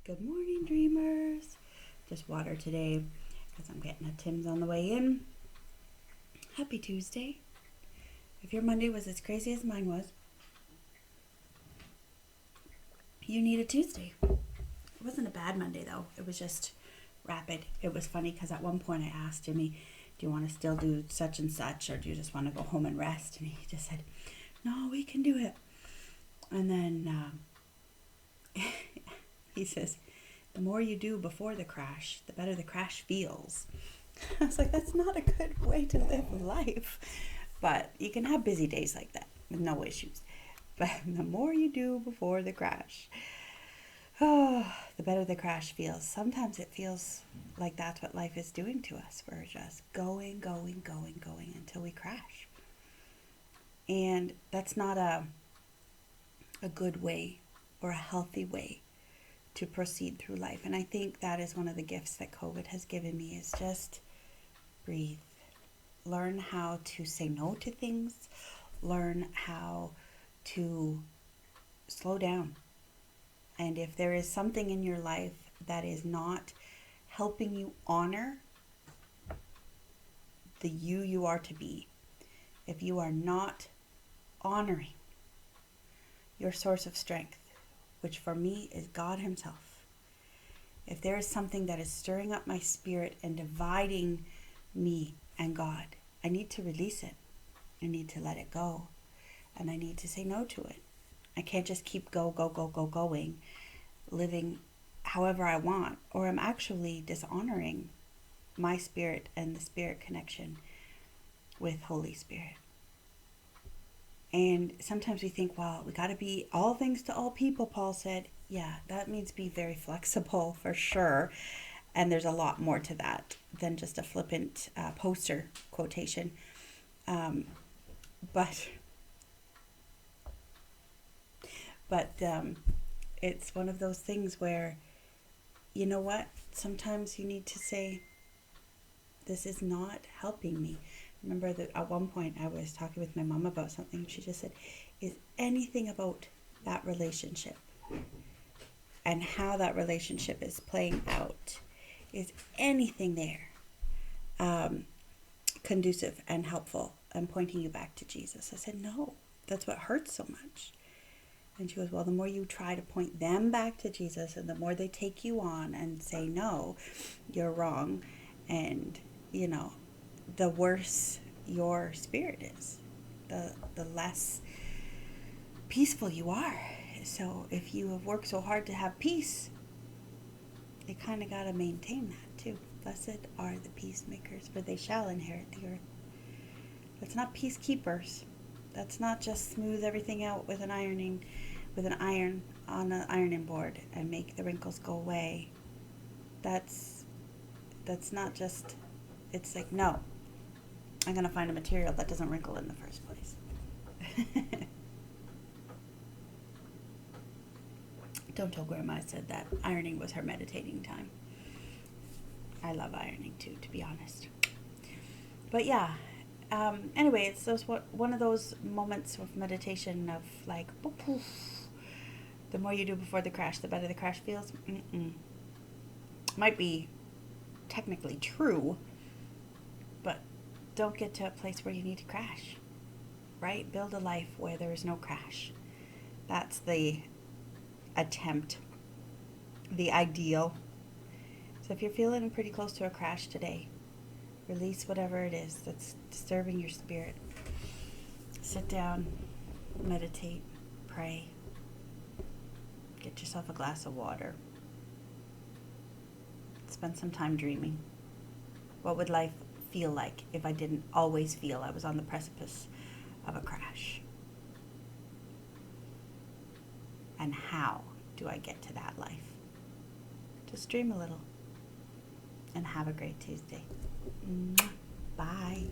Good morning, dreamers. Just water today because I'm getting a Tim's on the way in. Happy Tuesday. If your Monday was as crazy as mine was, you need a Tuesday. It wasn't a bad Monday though. It was just rapid. It was funny because at one point I asked Jimmy, do you want to still do such and such, or do you just want to go home and rest? And he just said, no, we can do it. And then he says, the more you do before the crash, the better the crash feels. I was like, that's not a good way to live life. But you can have busy days like that with no issues. But the more you do before the crash, the better the crash feels. Sometimes it feels like that's what life is doing to us. We're just going until we crash. And that's not a good way or a healthy way to proceed through life. And I think that is one of the gifts that COVID has given me, is just breathe. Learn how to say no to things. Learn how to slow down. And if there is something in your life that is not helping you honor the you are to be, if you are not honoring your source of strength, which for me is God Himself, if there is something that is stirring up my spirit and dividing me and God, I need to release it. I need to let it go. And I need to say no to it. I can't just keep going, living however I want, or I'm actually dishonoring my spirit and the spirit connection with Holy Spirit. And sometimes we think, well, we got to be all things to all people, Paul said. Yeah, that means be very flexible for sure. And there's a lot more to that than just a flippant poster quotation. But it's one of those things where, you know what? Sometimes you need to say, this is not helping me. Remember that at one point I was talking with my mom about something. She just said, is anything about that relationship and how that relationship is playing out, is anything there conducive and helpful and pointing you back to Jesus? I said, no, that's what hurts so much. And she goes, well, the more you try to point them back to Jesus and the more they take you on and say, no, you're wrong, and, you know, the worse your spirit is, the less peaceful you are. So if you have worked so hard to have peace, you kind of got to maintain that too. Blessed are the peacemakers, for they shall inherit the earth. That's not peacekeepers. That's not just smooth everything out with an iron on an ironing board and make the wrinkles go away. That's not just, it's like, no, I'm going to find a material that doesn't wrinkle in the first place. Don't tell Grandma I said that. Ironing was her meditating time. I love ironing too, to be honest. But yeah, anyway, it's one of those moments of meditation of like, poof, the more you do before the crash, the better the crash feels. Might be technically true, but don't get to a place where you need to crash, right? Build a life where there is no crash. That's the attempt, the ideal. So if you're feeling pretty close to a crash today, release whatever it is that's disturbing your spirit. Sit down, meditate, pray. Get yourself a glass of water. Spend some time dreaming. What would life feel like if I didn't always feel I was on the precipice of a crash? And how do I get to that life? Just dream a little and have a great Tuesday. Bye.